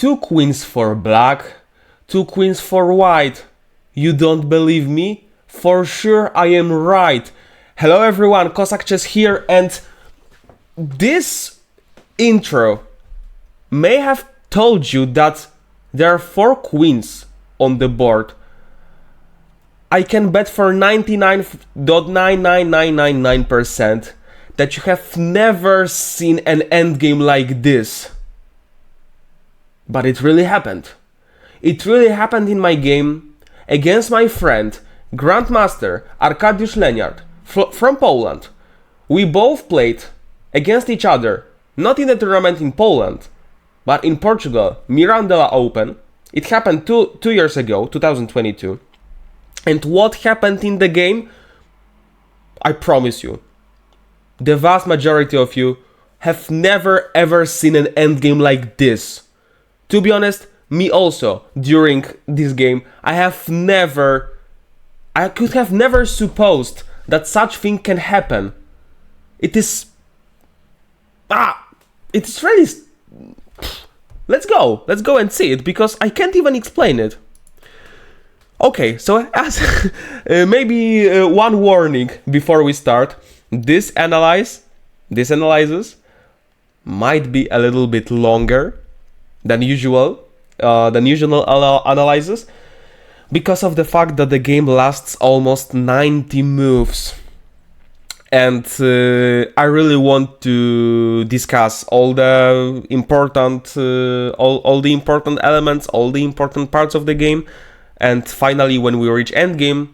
2 queens for black, 2 queens for white. You don't believe me? For sure I am right. Hello everyone, KosakChess here, and this intro may have told you that there are 4 queens on the board. I can bet for 99.99999% that you have never seen an endgame like this. But it really happened. It really happened in my game against my friend, Grandmaster Arkadiusz Leniart from Poland. We both played against each other, not in a tournament in Poland, but in Portugal, Mirandela Open. It happened two years ago, 2022. And what happened in the game? I promise you, the vast majority of you have never ever seen an endgame like this. To be honest, me also, during this game, I could have never supposed that such thing can happen. It's really... Let's go and see it, because I can't even explain it. Okay, so as maybe one warning before we start, this analysis might be a little bit longer than usual analysis, because of the fact that the game lasts almost 90 moves, and I really want to discuss all the important all the important elements, all the important parts of the game, and finally when we reach endgame,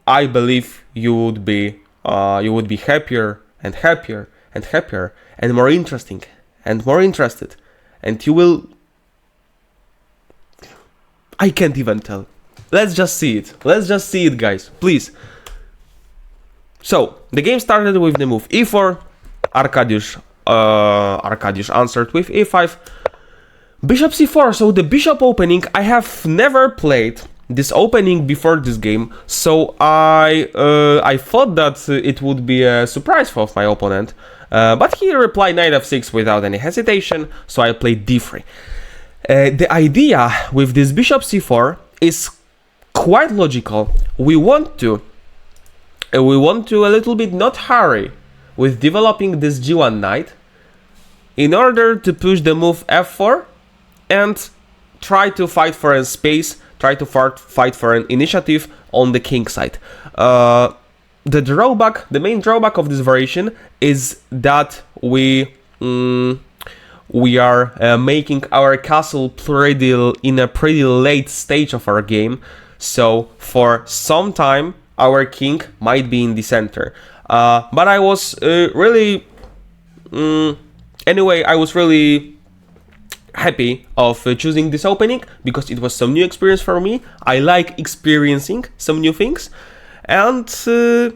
I believe you would be happier and happier and happier and more interesting and more interested, and you will... I can't even tell. Let's just see it. Let's just see it, guys. Please. So, the game started with the move e4. Arkadiusz answered with e5. Bishop c4. So, the bishop opening, I have never played this opening before this game. So, I thought that it would be a surprise for my opponent. But he replied knight f6 without any hesitation. So, I played d3. The idea with this bishop c4 is quite logical. We want to a little bit not hurry with developing this g1 knight in order to push the move f4 and try to fight for a space, try to fight for an initiative on the king side. The main drawback of this variation is that we are making our castle in a pretty late stage of our game, so for some time our king might be in the center. But I was really happy of choosing this opening, because it was some new experience for me. I like experiencing some new things, and the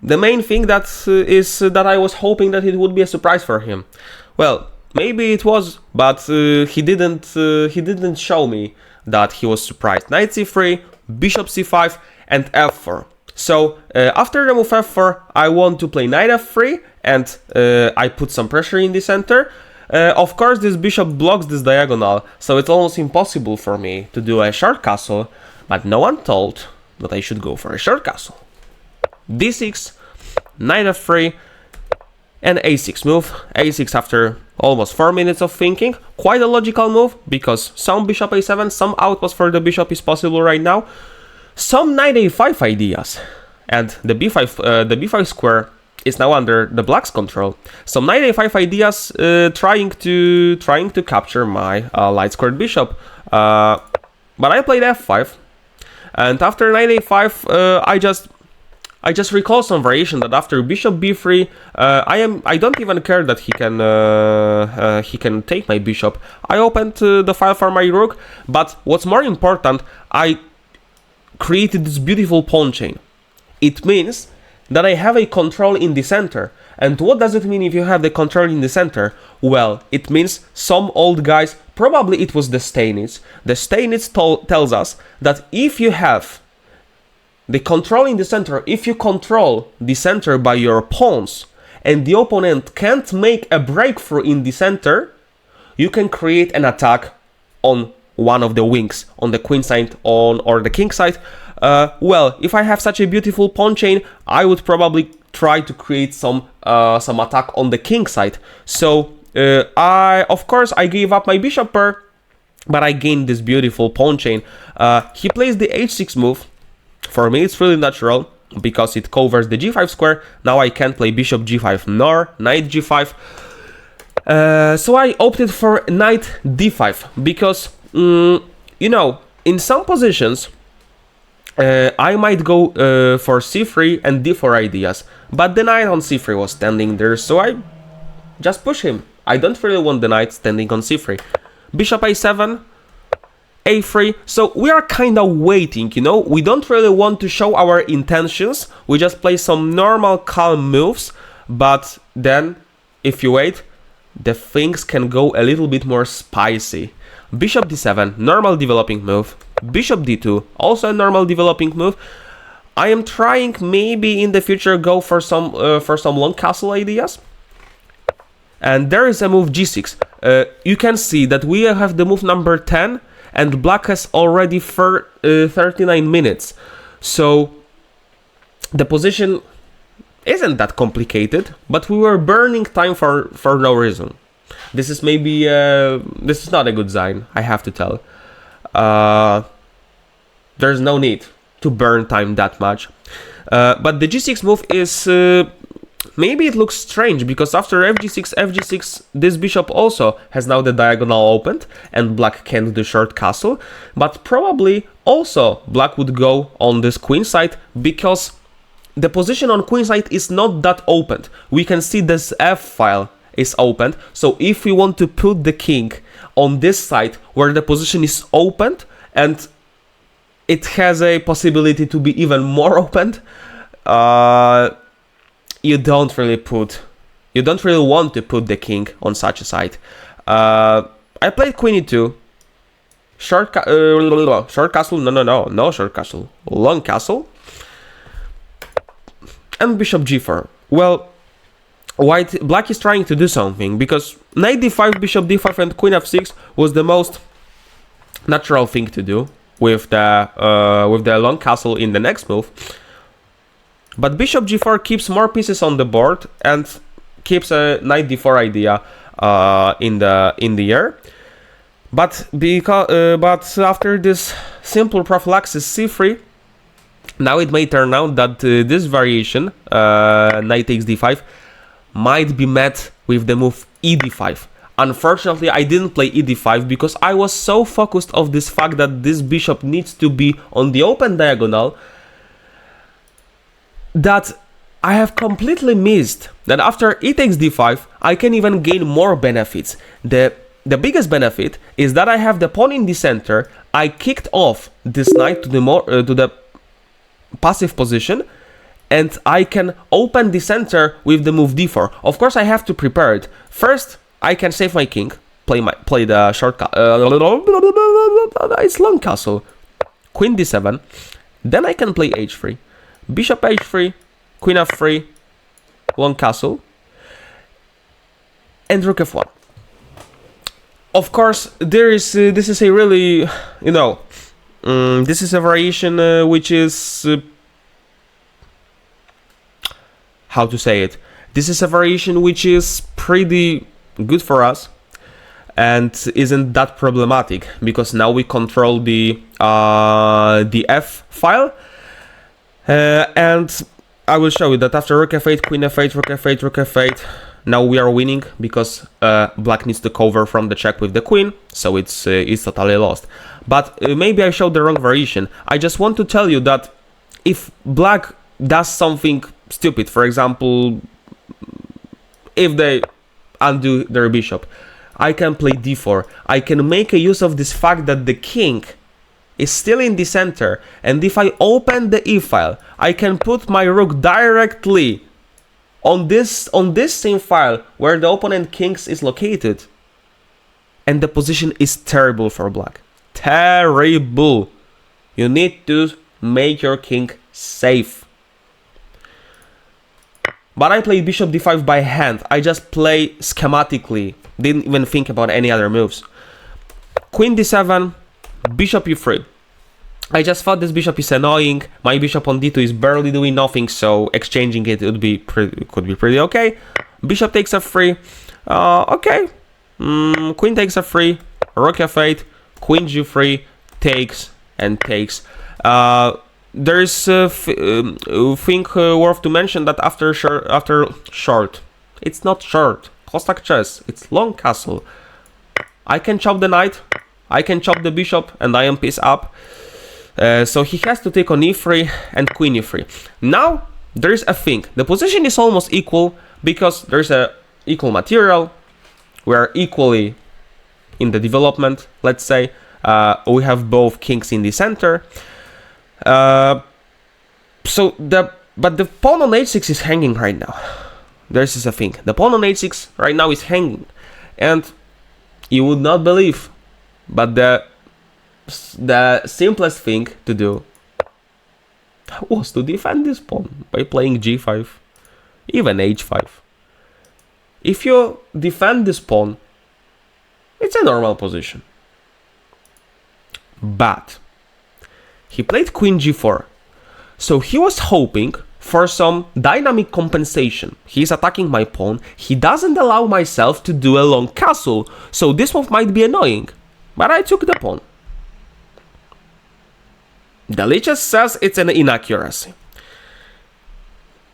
main thing is that I was hoping that it would be a surprise for him. Well, maybe it was, but he didn't show me that he was surprised. Knight c3, bishop c5, and f4. So after the move f4, I want to play knight f3, and I put some pressure in the center. Of course, this bishop blocks this diagonal, so it's almost impossible for me to do a short castle, but no one told that I should go for a short castle. d6, knight f3, and a6 move. a6 after almost 4 minutes of thinking. Quite a logical move, because some bishop a7, some outpost for the bishop is possible right now. Some knight a5 ideas, and the b5 square is now under the black's control. Some knight a5 ideas trying to capture my light squared bishop. But I played f5, and after knight a5, I just recall some variation that after bishop b3, I don't even care that he can take my bishop. I opened the file for my rook, but what's more important, I created this beautiful pawn chain. It means that I have a control in the center. And what does it mean if you have the control in the center? Well, it means some old guys, probably it was the Steinitz. The Steinitz tells us that if you have the control in the center, if you control the center by your pawns, and the opponent can't make a breakthrough in the center, you can create an attack on one of the wings, on the queen side or the king side. Well, if I have such a beautiful pawn chain, I would probably try to create some attack on the king side. So of course I gave up my bishop pair, but I gained this beautiful pawn chain. He plays the h6 move. For me it's really natural because it covers the g5 square. Now I can't play bishop g5 nor knight g5. So I opted for knight d5 because you know, in some positions I might go for c3 and d4 ideas, but the knight on c3 was standing there, so I just push him. I don't really want the knight standing on c3. Bishop a7, a3, so we are kind of waiting, you know, we don't really want to show our intentions, we just play some normal calm moves, but then, if you wait, the things can go a little bit more spicy. Bishop d7, normal developing move. Bishop d2, also a normal developing move. I am trying maybe in the future go for some long castle ideas. And there is a move g6. You can see that we have the move number 10 and black has already 39 minutes. So the position isn't that complicated, but we were burning time for no reason. This is maybe this is not a good sign, I have to tell. There's no need to burn time that much. But the g6 move is maybe it looks strange because after fg6, this bishop also has now the diagonal opened and black can't do short castle. But probably also black would go on this queen side because the position on queen side is not that opened. We can see this f file is opened, so if we want to put the king on this side where the position is opened and it has a possibility to be even more opened, you don't really want to put the king on such a side. I played queen e2, short castle, no short castle, long castle, and bishop g4. Well, black is trying to do something because knight d5, bishop d5 and queen f6 was the most natural thing to do with the long castle in the next move. But bishop g4 keeps more pieces on the board and keeps a knight d4 idea in the air. But after this simple prophylaxis c3, now it may turn out that this variation, knight takes d5, might be met with the move ed5. Unfortunately, I didn't play ed5 because I was so focused on this fact that this bishop needs to be on the open diagonal that I have completely missed that after e takes d5, I can even gain more benefits. The biggest benefit is that I have the pawn in the center. I kicked off this knight to the passive position, and I can open the center with the move d4. Of course, I have to prepare it. First, I can save my king, play the short it's long castle, queen d7. Then I can play h3, bishop h3, queen f3, long castle, and rook f1. Of course, this is a really, this is a variation which is how to say it. This is a variation which is pretty good for us and isn't that problematic because now we control the f file, and I will show you that after rook f8, queen f8, rook f8, rook f8, now we are winning because black needs to cover from the check with the queen, so it's totally lost. But maybe I showed the wrong variation. I just want to tell you that if black does something stupid, for example, if they undo their bishop, I can play d4. I can make a use of this fact that the king is still in the center, and if I open the e file, I can put my rook directly on this same file where the opponent king's is located, and the position is terrible for black. Terrible. You need to make your king safe. But I played bishop d5 by hand. I just play schematically. Didn't even think about any other moves. queen d7, bishop e3. I just thought this bishop is annoying. My bishop on d2 is barely doing nothing, so exchanging it could be pretty okay. Bishop takes f3. Okay. Queen takes f3. Rook f8. Queen g3 takes and takes. There's a thing worth to mention that after short, it's not short. KosakChess, it's long castle. I can chop the knight, I can chop the bishop, and I am piece up. So he has to take on e3 and queen e3. Now there's a thing. The position is almost equal because there's a equal material. We are equally in the development. Let's say we have both kings in the center. But the pawn on h6 is hanging right now. This is a thing. The pawn on h6 right now is hanging, and you would not believe, but the simplest thing to do was to defend this pawn by playing g5, even h5. If you defend this pawn, it's a normal position. But he played queen g4, so he was hoping for some dynamic compensation. He's attacking my pawn, he doesn't allow myself to do a long castle, so this move might be annoying, but I took the pawn. The Lichess says it's an inaccuracy.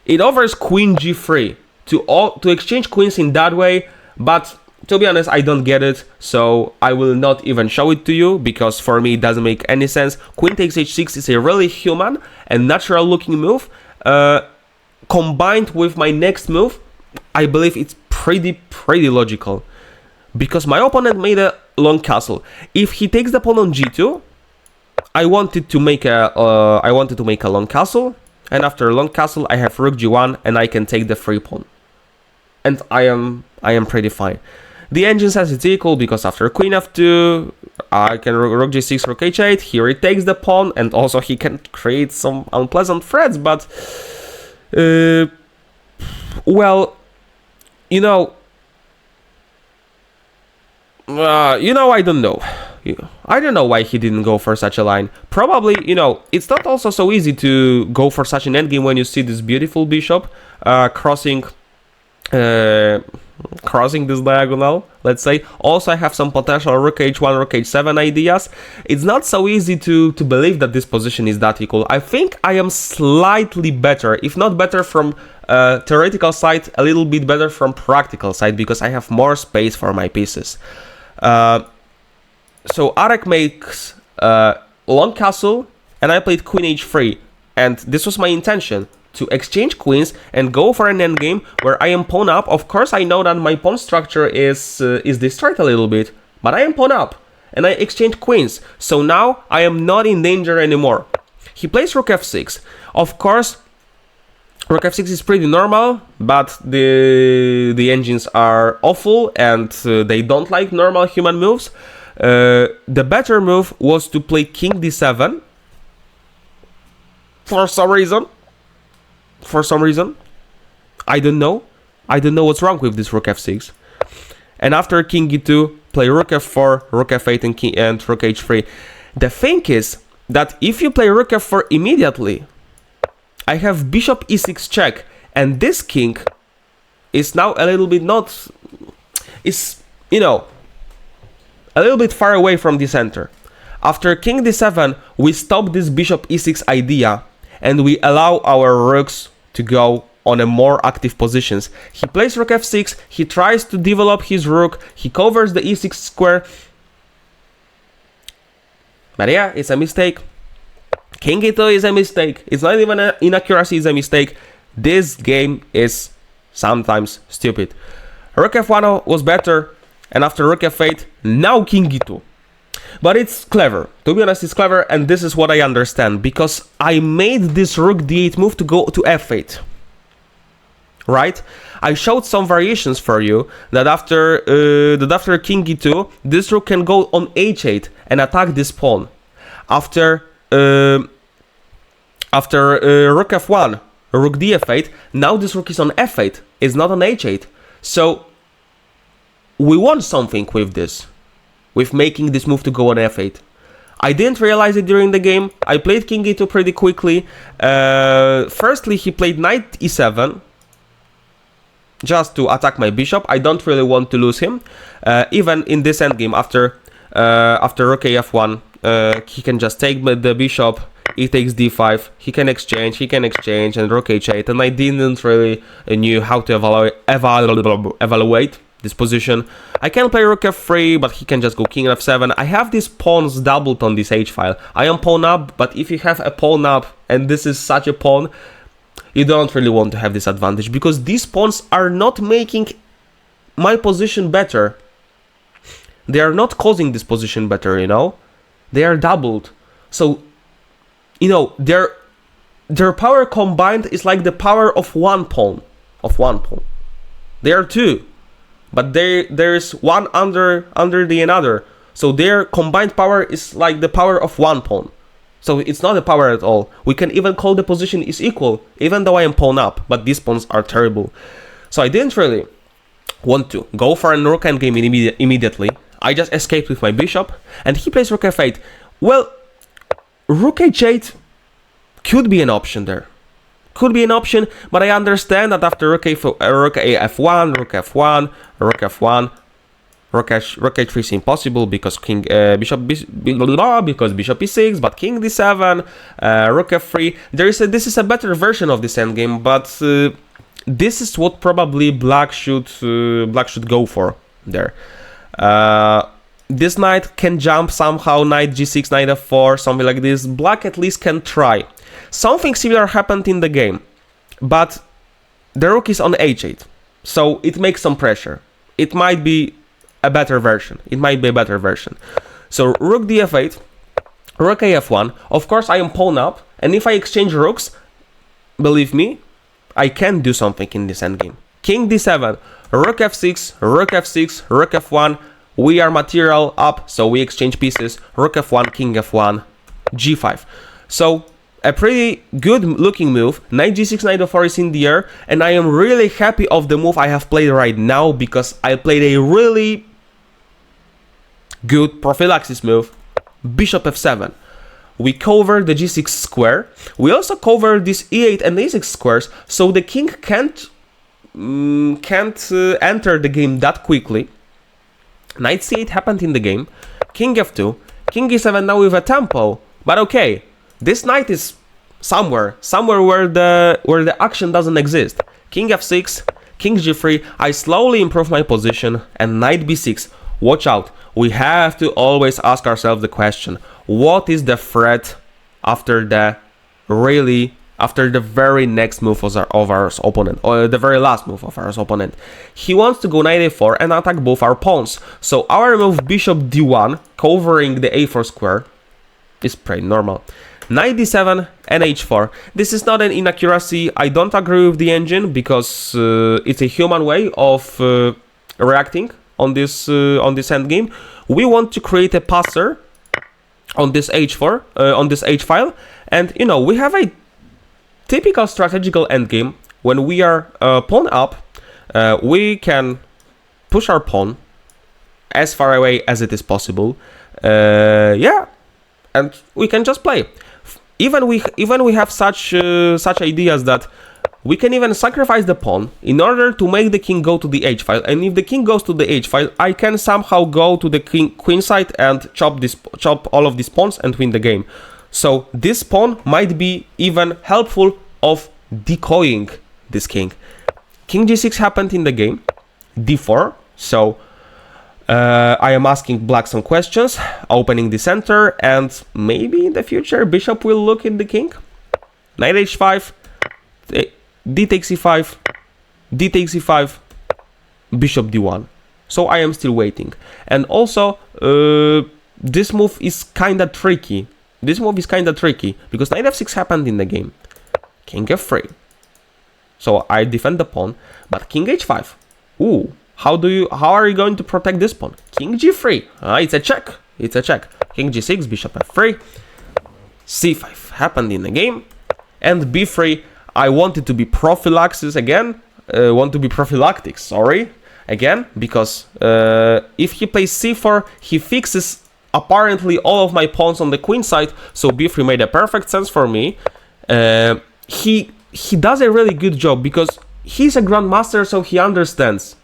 It offers queen g3 to exchange queens in that way, but to be honest, I don't get it, so I will not even show it to you, because for me it doesn't make any sense. Queen takes h6 is a really human and natural looking move. Combined with my next move, I believe it's pretty logical, because my opponent made a long castle. If he takes the pawn on g2, I wanted to make a long castle, and after a long castle I have rook g1 and I can take the free pawn, and I am pretty fine. The engine says it's equal because after queen f2 I can rook g6, rook h8. Here he takes the pawn, and also he can create some unpleasant threats, but well, I don't know. I don't know why he didn't go for such a line. Probably, it's not also so easy to go for such an endgame when you see this beautiful bishop crossing this diagonal, let's say. Also, I have some potential rook h1, rook h7 ideas. It's not so easy to believe that this position is that equal. I think I am slightly better, if not better from theoretical side, a little bit better from practical side, because I have more space for my pieces. So Arek makes long castle, and I played queen h3, and this was my intention, to exchange queens and go for an endgame where I am pawn up. Of course, I know that my pawn structure is destroyed a little bit, but I am pawn up, and I exchange queens, so now I am not in danger anymore. He plays rook f6. Of course, rook f6 is pretty normal, but the engines are awful, and they don't like normal human moves. The better move was to play king d7 for some reason. I don't know what's wrong with this rook f6. And after king e2, play rook f4, rook f8, and rook h3. The thing is that if you play rook f4 immediately, I have bishop e6 check, and this king is now a little bit a little bit far away from the center. After king d7, we stop this bishop e6 idea, and we allow our rooks to go on a more active positions. He plays rook f6, he tries to develop his rook, he covers the e6 square. But yeah, it's a mistake. King e2 is a mistake. It's not even an inaccuracy, it's a mistake. This game is sometimes stupid. Rook f1 was better, and after rook f8, now king e2. But it's clever. To be honest, it's clever, and this is what I understand, because I made this rook d8 move to go to f8. Right? I showed some variations for you that after king e2, this rook can go on h8 and attack this pawn. After rook f1, rook df8, now this rook is on f8. It's not on h8. So we want something with this. with making this move to go on f8. I didn't realize it during the game. I played king e2 pretty quickly. Firstly, he played knight e7 just to attack my bishop. I don't really want to lose him. Even in this endgame, after rook a f1, he can just take the bishop. He takes d5. He can exchange, and rook h8. And I didn't really knew how to evaluate this position. I can play rook f3, but he can just go king f7. I have these pawns doubled on this h-file. I am pawn up, but if you have a pawn up, and this is such a pawn, you don't really want to have this advantage, because these pawns are not making my position better. They are not causing this position better, you know? They are doubled. So, you know, their power combined is like the power of one pawn. They are two. But there is one under the another. So their combined power is like the power of one pawn. So it's not a power at all. We can even call the position is equal, even though I am pawn up, but these pawns are terrible. So I didn't really want to go for a rook endgame immediately. I just escaped with my bishop, and he plays rook f8. Well, rook h8 could be an option there. Could be an option, but I understand that after rook f1, rook f1, rook f1, rook h3 is impossible because bishop e6, but king d7, rook f3. This is a better version of this endgame, but this is what probably black should go for there. This knight can jump somehow, knight g6, knight f4, something like this. Black at least can try. Something similar happened in the game, but the rook is on h8, so it makes some pressure. It might be a better version. So rook df8, rook af1. Of course, I am pawn up, and if I exchange rooks, believe me, I can do something in this endgame. King d7, rook f6, rook f6, rook f1. We are material up, so we exchange pieces. Rook f1, king f1, g5. So a pretty good looking move. Knight g6, knight f4 is in the air, and I am really happy of the move I have played right now, because I played a really good prophylaxis move. Bishop f7. We cover the g6 square. We also cover this e8 and a6 squares, so the king can't enter the game that quickly. Knight c8 happened in the game. King f2, king e7 now with a tempo, but okay. This knight is somewhere where the action doesn't exist. King f6, king g3. I slowly improve my position, and knight b6. Watch out. We have to always ask ourselves the question: what is the threat after the very next move of our opponent, or the very last move of our opponent? He wants to go knight a4 and attack both our pawns. So our move bishop d1, covering the a4 square, is pretty normal. Knight d7 and h4. This is not an inaccuracy. I don't agree with the engine, because it's a human way of reacting on this endgame. We want to create a passer on this h4, on this h-file, and you know, we have a typical strategical endgame. When we are pawn up, we can push our pawn as far away as it is possible. Yeah, and we can just play. Even we have such ideas that we can even sacrifice the pawn in order to make the king go to the h-file. And if the king goes to the h-file, I can somehow go to the queen side and chop all of these pawns and win the game. So this pawn might be even helpful of decoying this king. King g6 happened in the game. d4. So I am asking black some questions, opening the center, and maybe in the future bishop will look at the king. Knight h5, d takes e5, d takes e5, bishop d1. So I am still waiting. And also, this move is kinda tricky. Because knight f6 happened in the game. King f3. So I defend the pawn, but king h5. Ooh. How are you going to protect this pawn? King g3. It's a check. King g6, bishop f3. c5 happened in the game. And b3, I wanted to be prophylactic, sorry. Again, because if he plays c4, he fixes apparently all of my pawns on the queen side, so b3 made a perfect sense for me. He does a really good job because he's a grandmaster, so he understands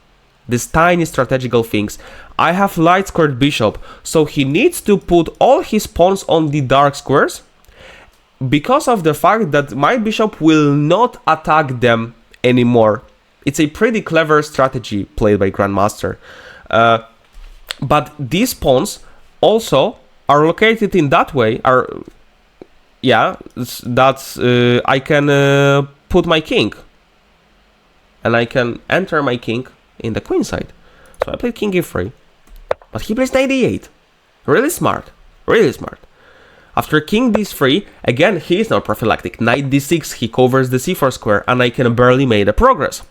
these tiny strategical things. I have light squared bishop, so he needs to put all his pawns on the dark squares because of the fact that my bishop will not attack them anymore. It's a pretty clever strategy played by Grandmaster. But these pawns also are located in that way, I can put my king. And I can enter my king in the queen side. So I played king e3. But he plays knight e8. Really smart. Really smart. After king d3, again, he is not prophylactic. Knight d6, he covers the c4 square, and I can barely make a progress.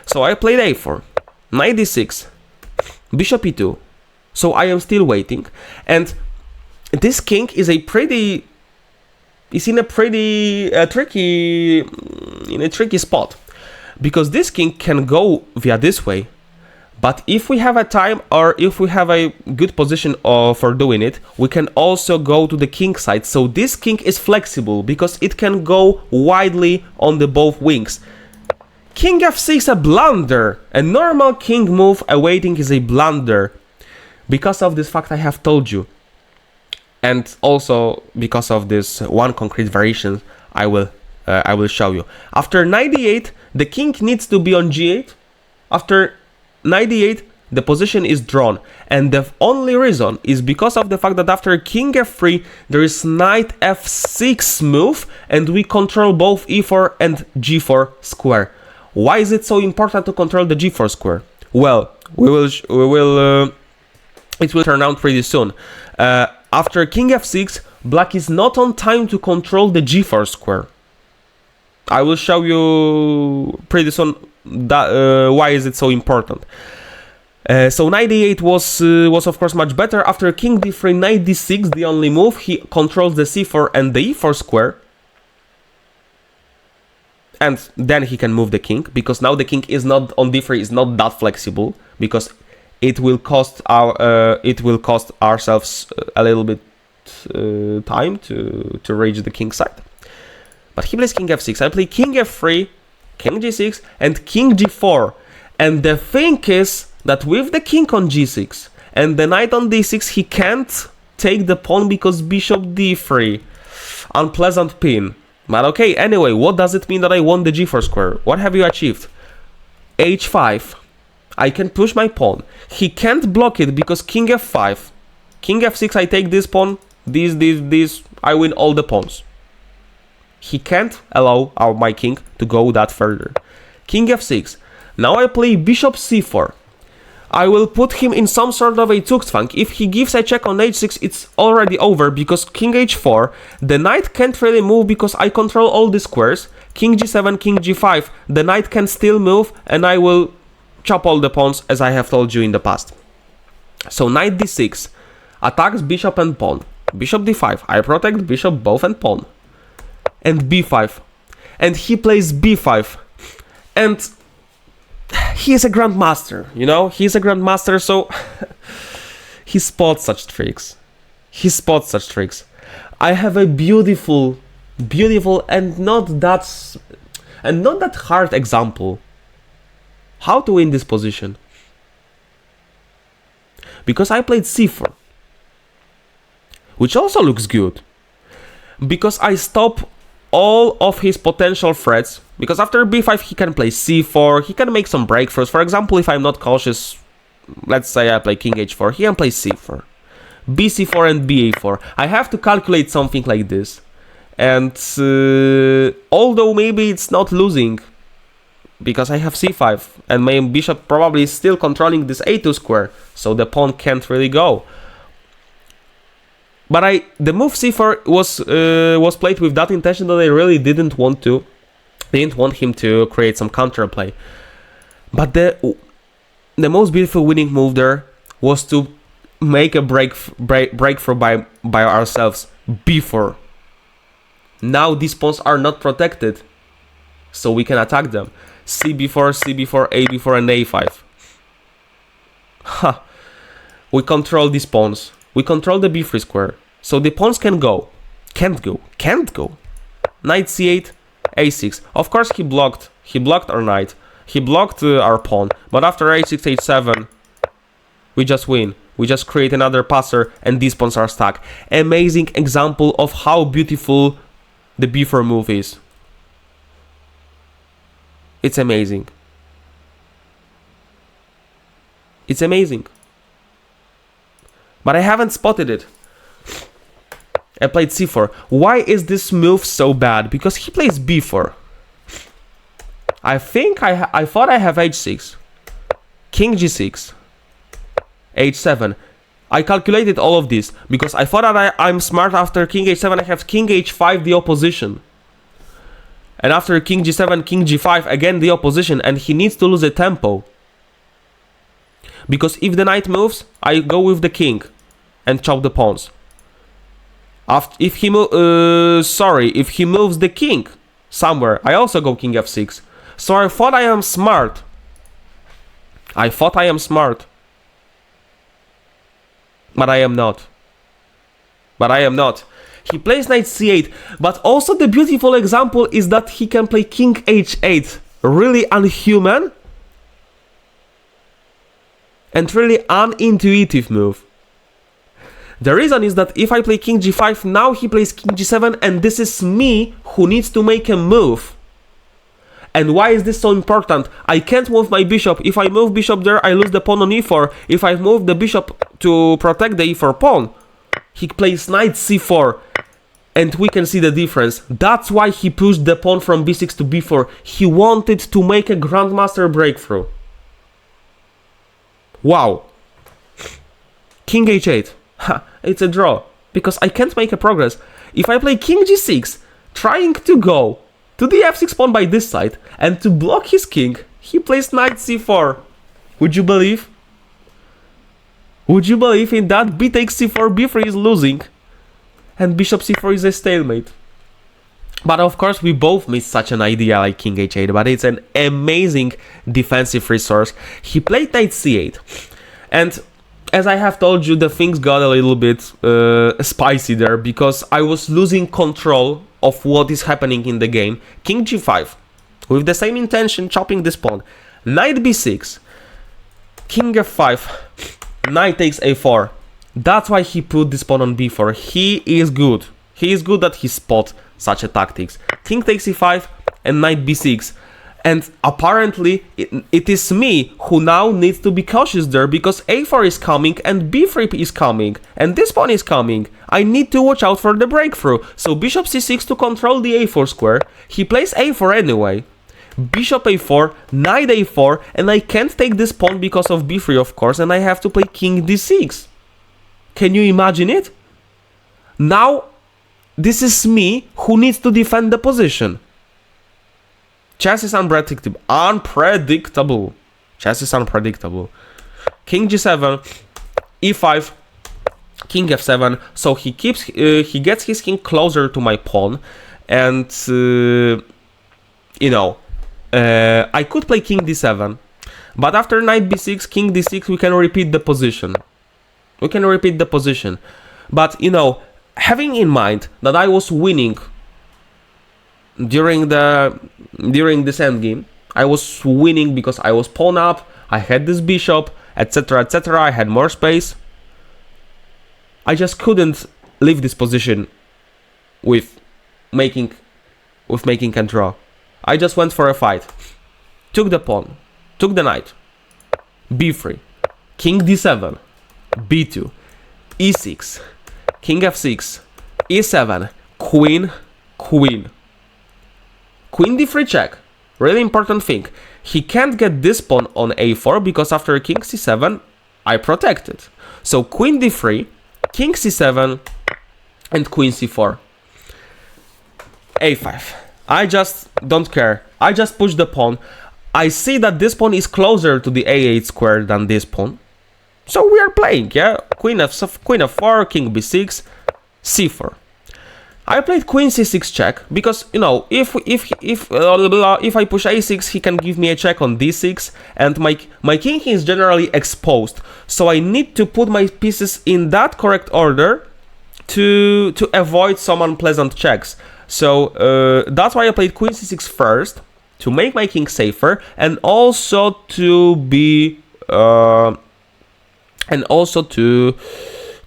So I played a4. Knight d6. Bishop e2. So I am still waiting. And this king is in a pretty tricky spot. Because this king can go via this way. But if we have a time or if we have a good position for doing it, we can also go to the king side. So this king is flexible because it can go widely on the both wings. King f6, a blunder. A normal king move awaiting is a blunder. Because of this fact I have told you. And also because of this one concrete variation I will show you. After knight d8, the king needs to be on g8. After knight d8, the position is drawn. And the only reason is because of the fact that after king f3, there is knight f6 move, and we control both e4 and g4 square. Why is it so important to control the g4 square? Well, it will turn out pretty soon. After king f6, black is not on time to control the g4 square. I will show you pretty soon that, why is it so important. So knight d8 was of course much better. After king d3, knight d6, the only move, he controls the c4 and the e4 square. And then he can move the king, because now the king is not on d3, is not that flexible, because it will cost ourselves a little bit time to reach the king side. But he plays king f6. I play king f3, king g6, and king g4. And the thing is that with the king on g6 and the knight on d6, he can't take the pawn because bishop d3. Unpleasant pin. But okay, anyway, what does it mean that I won the g4 square? What have you achieved? h5. I can push my pawn. He can't block it because king f5. King f6, I take this pawn. This. I win all the pawns. He can't allow my king to go that further. King f6. Now I play bishop c4. I will put him in some sort of a Zugzwang. If he gives a check on h6, it's already over because king h4, the knight can't really move because I control all the squares. King g7, king g5, the knight can still move and I will chop all the pawns as I have told you in the past. So knight d6 attacks bishop and pawn. Bishop d5, I protect bishop both and pawn. And b5. And he plays b5. And he is a grandmaster, you know? He's a grandmaster, so he spots such tricks. I have a beautiful and not that hard example how to win this position. Because I played c4, which also looks good. Because I stop all of his potential threats, because after b5 he can play c4, he can make some breakthroughs. For example, if I'm not cautious, let's say I play king h4, he can play c4, bc4 and ba4. I have to calculate something like this, and although maybe it's not losing, because I have c5, and my bishop probably is still controlling this a2 square, so the pawn can't really go. But the move c4 was played with that intention that I really didn't want him to create some counterplay. But the most beautiful winning move there was to make a breakthrough by ourselves. b4. Now these pawns are not protected, so we can attack them. cb4, cb4, ab4, and a5. Ha! We control these pawns. We control the b3 square. So the pawns can go. Can't go. Can't go. Knight c8, a6. Of course he blocked. He blocked our knight. He blocked our pawn. But after a6, h7, we just win. We just create another passer and these pawns are stuck. Amazing example of how beautiful the b4 move is. It's amazing. It's amazing. But I haven't spotted it. I played c4. Why is this move so bad? Because he plays b4. I thought I have h6. King g6. h7. I calculated all of this because I thought that I'm smart. After king h7 I have king h5 the opposition. And after king g7, king g5 again the opposition, and he needs to lose a tempo. Because if the knight moves, I go with the king and chop the pawns. If he moves the king somewhere, I also go king f6. So I thought I am smart. But I am not. He plays knight c8, but also the beautiful example is that he can play king h8. Really unhuman and really unintuitive move. The reason is that if I play king g5, now he plays king g7, and this is me who needs to make a move. And why is this so important? I can't move my bishop. If I move bishop there, I lose the pawn on e4. If I move the bishop to protect the e4 pawn, he plays knight c4. And we can see the difference. That's why he pushed the pawn from b6 to b4. He wanted to make a grandmaster breakthrough. Wow. King h8. Ha, it's a draw. Because I can't make a progress. If I play king g6, trying to go to the f6 pawn by this side, and to block his king, he plays knight c4. Would you believe? Would you believe in that? B takes c4, b3 is losing, and bishop c4 is a stalemate. But of course we both missed such an idea like king h8, but it's an amazing defensive resource. He played knight c8, and as I have told you, the things got a little bit spicy there, because I was losing control of what is happening in the game. King g5, with the same intention, chopping this pawn. Knight b6, king f5, knight takes a4. That's why he put this pawn on b4. He is good. He is good that he spot such a tactics. King takes e5 and knight b6. And apparently it is me who now needs to be cautious there, because a4 is coming and b3 is coming and this pawn is coming. I need to watch out for the breakthrough. So bishop c6 to control the a4 square. He plays a4 anyway. Bishop a4, knight a4, and I can't take this pawn because of b3 of course, and I have to play king d6. Can you imagine it? Now this is me who needs to defend the position. Chess is unpredictable. Chess is unpredictable. King g7, e5, king f7. So he gets his king closer to my pawn, and I could play king d7, but after knight b6, king d6, we can repeat the position. But having in mind that I was winning during this endgame, I was winning because I was pawn up, I had this bishop, etc, etc. I had more space. I just couldn't leave this position with making a draw. I just went for a fight. Took the pawn, took the knight, b3, king d7, b2, e6, king f6, e7, queen, queen. Queen d3 check. Really important thing. He can't get this pawn on a4 because after king c7, I protect it. So queen d3, king c7, and queen c4. a5. I just don't care. I just push the pawn. I see that this pawn is closer to the a8 square than this pawn. So we are playing, yeah? Queen f4, king b6, c4. I played queen c6 check because, you know, if I push a6, he can give me a check on d6, and my king is generally exposed. So I need to put my pieces in that correct order to avoid some unpleasant checks. So that's why I played queen c6 first, to make my king safer, and also to be to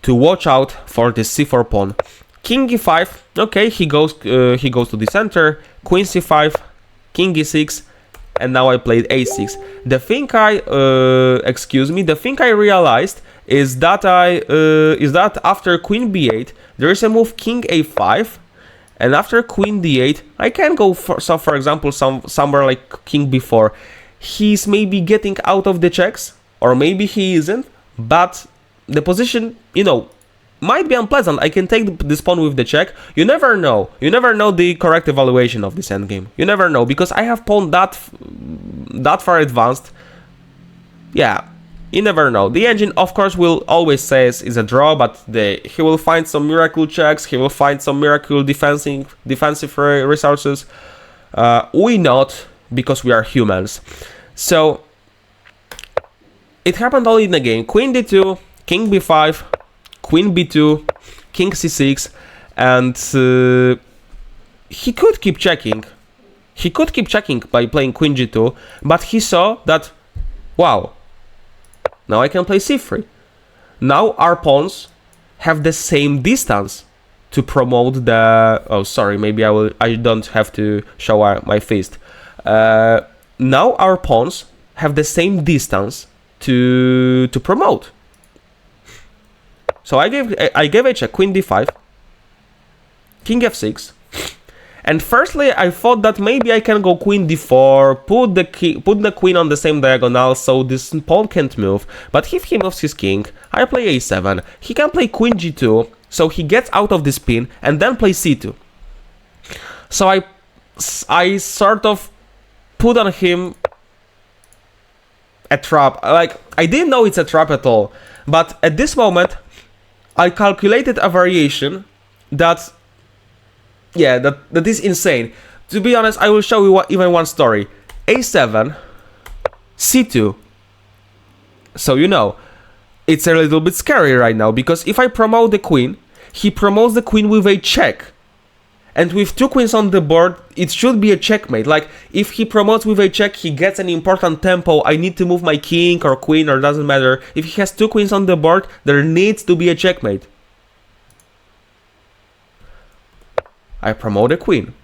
watch out for the c4 pawn. King e5, okay, he goes to the center. Queen c5, king e6, and now I played a6. The thing I realized is that after queen b8 there is a move king a5, and after queen d8 I can go for example somewhere like king b4. He's maybe getting out of the checks, or maybe he isn't, but the position, you know, might be unpleasant. I can take this pawn with the check. You never know. You never know the correct evaluation of this endgame. You never know, because I have pawn that far advanced. Yeah, you never know. The engine, of course, will always say it's a draw, but he will find some miracle checks. He will find some miracle defensive resources. We not, because we are humans. So it happened all in the game. Queen d2, king b5, queen b2, king c6, and he could keep checking. He could keep checking by playing queen g2, but he saw that, wow, now I can play c3. Now our pawns have the same distance to promote the... Oh, sorry, maybe I don't have to show my fist. Now our pawns have the same distance to promote. So I gave a check, queen d5, king f6, and firstly I thought that maybe I can go queen d4, put the queen on the same diagonal so this pawn can't move. But if he moves his king, I play a7. He can play queen g2, so he gets out of this pin, and then play c2. So I sort of put on him a trap. Like, I didn't know it's a trap at all, but at this moment I calculated a variation that is insane. To be honest, I will show you even one story. a7, c2. So you know, it's a little bit scary right now, because if I promote the queen, he promotes the queen with a check. And with two queens on the board, it should be a checkmate. Like, if he promotes with a check, he gets an important tempo. I need to move my king or queen, or doesn't matter. If he has two queens on the board, there needs to be a checkmate. I promote a queen.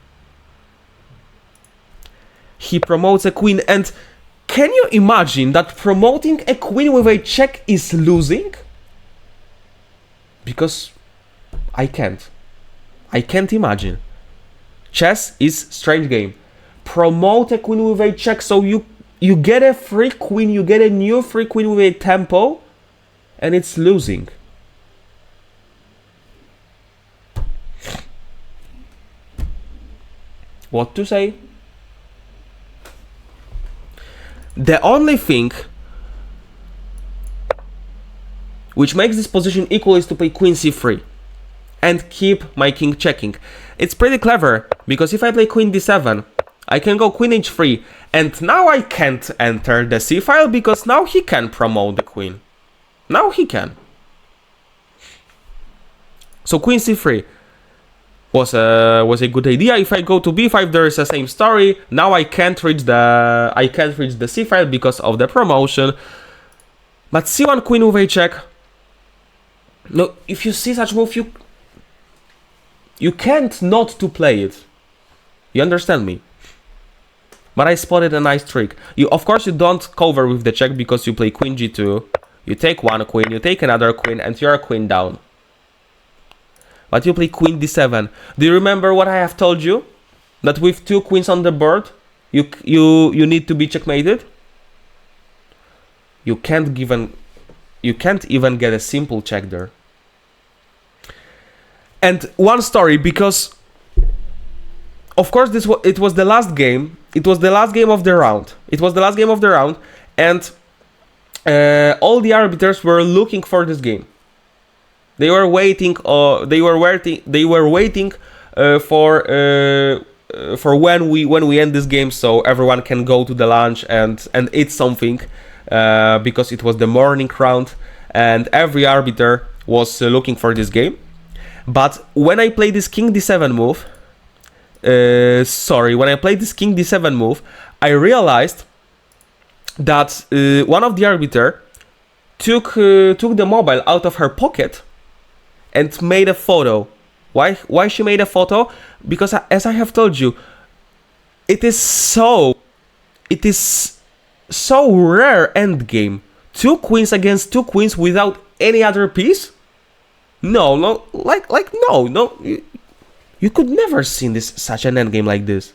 He promotes a queen, and can you imagine that promoting a queen with a check is losing? Because I can't. I can't imagine. Chess is strange game. Promote a queen with a check, so you get a free queen, you get a new free queen with a tempo, and it's losing. What to say? The only thing which makes this position equal is to play queen c3 and keep my king checking. It's pretty clever, because if I play queen d7, I can go queen h3, and now I can't enter the c file, because now he can promote the queen. Now he can. So queen c3 was a good idea. If I go to b5, there is the same story. Now I can't reach the c file because of the promotion. But c1 queen with a check. No, if you see such move, you can't not to play it. You understand me? But I spotted a nice trick. Of course you don't cover with the check, because you play queen g2, you take one queen, you take another queen, and you're a queen down. But you play queen d7. Do you remember what I have told you? That with two queens on the board, you need to be checkmated? You can't even get a simple check there. And one story, because of course it was the last game. It was the last game of the round. And all the arbiters were looking for this game. They were waiting for when we end this game, so everyone can go to the lunch and eat something, because it was the morning round and every arbiter was looking for this game. But when I played this King D7 move, I realized that one of the arbiter took the mobile out of her pocket and made a photo. Why she made a photo? Because as I have told you, it is so rare endgame. 2 queens against 2 queens without any other piece? No, you could never see such an endgame like this.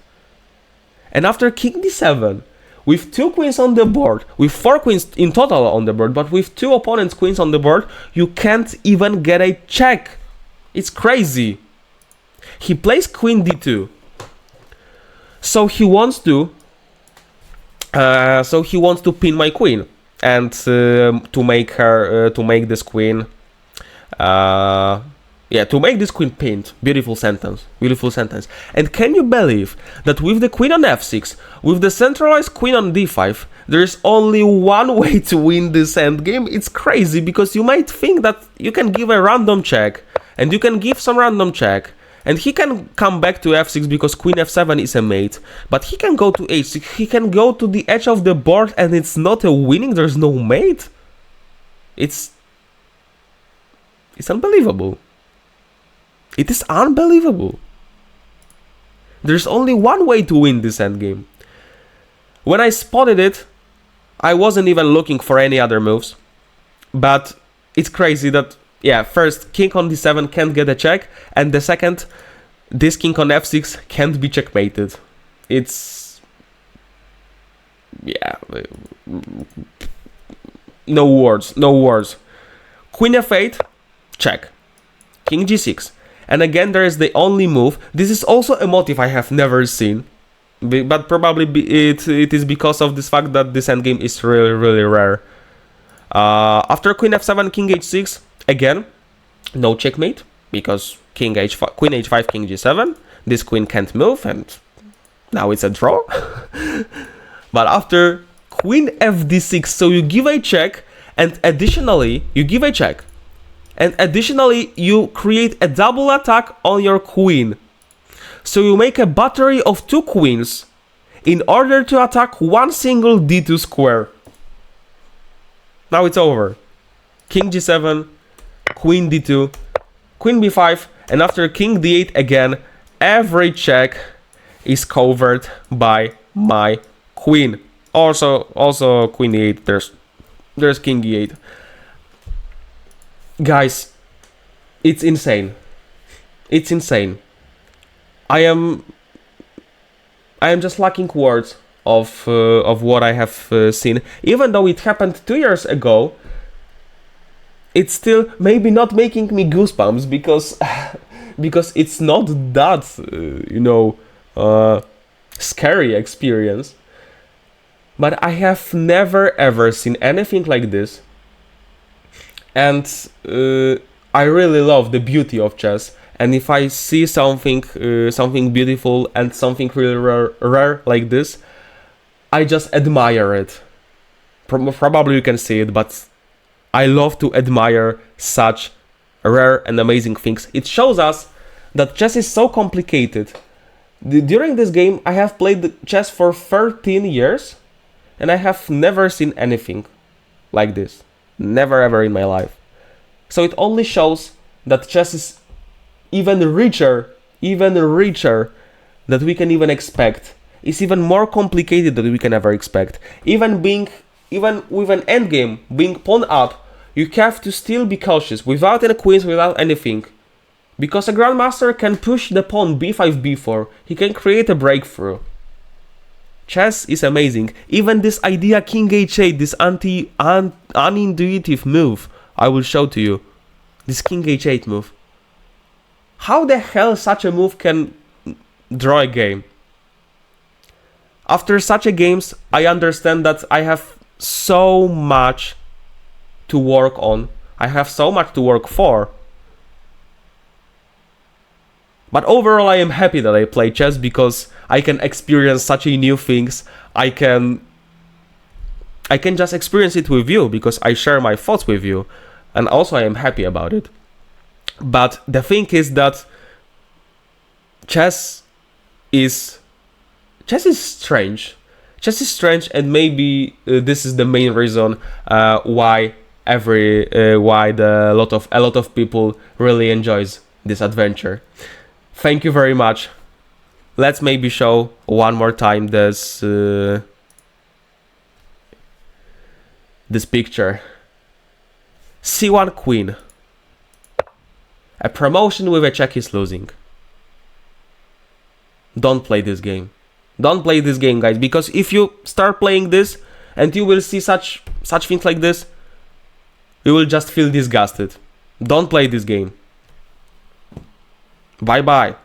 And after King D7, with 2 queens on the board, with 4 queens in total on the board, but with 2 opponents' queens on the board, you can't even get a check. It's crazy. He plays Queen D2. So he wants to pin my queen and to make this queen pinned. Beautiful sentence. And can you believe that with the queen on f6, with the centralized queen on d5, there is only one way to win this endgame? It's crazy, because you might think that you can give a random check, and you can give some random check, and he can come back to f6 because queen f7 is a mate, but he can go to h6, he can go to the edge of the board, and it's not a winning, there's no mate. It's unbelievable. It is unbelievable. There's only one way to win this endgame. When I spotted it, I wasn't even looking for any other moves. But it's crazy that, first, king on d7 can't get a check, and the second, this king on f6 can't be checkmated. It's... no words. Queen f8, check. King g6. And again, there is the only move. This is also a motif I have never seen, but probably it is because of this fact that this endgame is really, really rare. After queen f7, king h6, again, no checkmate, because queen h5, king g7. This queen can't move, and now it's a draw. But after queen fd6, so you give a check, and additionally, you create a double attack on your queen. So you make a battery of 2 queens in order to attack one single d2 square. Now it's over. King g7, queen d2, queen b5, and after king d8 again, every check is covered by my queen. Also queen e8, there's king e8. Guys, it's insane. I am just lacking words of what I have seen. Even though it happened 2 years ago, it's still maybe not making me goosebumps, because it's not that scary experience. But I have never ever seen anything like this. And I really love the beauty of chess. And if I see something beautiful and something really rare like this, I just admire it. Probably you can see it, but I love to admire such rare and amazing things. It shows us that chess is so complicated. During this game, I have played chess for 13 years, and I have never seen anything like this. Never ever in my life. So it only shows that chess is even richer than we can even expect. It's even more complicated than we can ever expect. Even with an endgame being pawn up, you have to still be cautious, without any queens, without anything. Because a grandmaster can push the pawn b5, b4. He can create a breakthrough. Chess is amazing. Even this idea king h8, this unintuitive move, I will show to you. This king h8 move. How the hell such a move can draw a game? After such a games, I understand that I have so much to work on. I have so much to work for. But overall, I am happy that I play chess because I can experience such a new things. I can just experience it with you because I share my thoughts with you, and also I am happy about it. But the thing is that chess is strange. Chess is strange, and maybe this is the main reason why a lot of people really enjoys this adventure. Thank you very much. Let's maybe show one more time this picture. C1 queen. A promotion with a check is losing. Don't play this game. Don't play this game, guys, because if you start playing this and you will see such things like this, you will just feel disgusted. Don't play this game. Bye bye.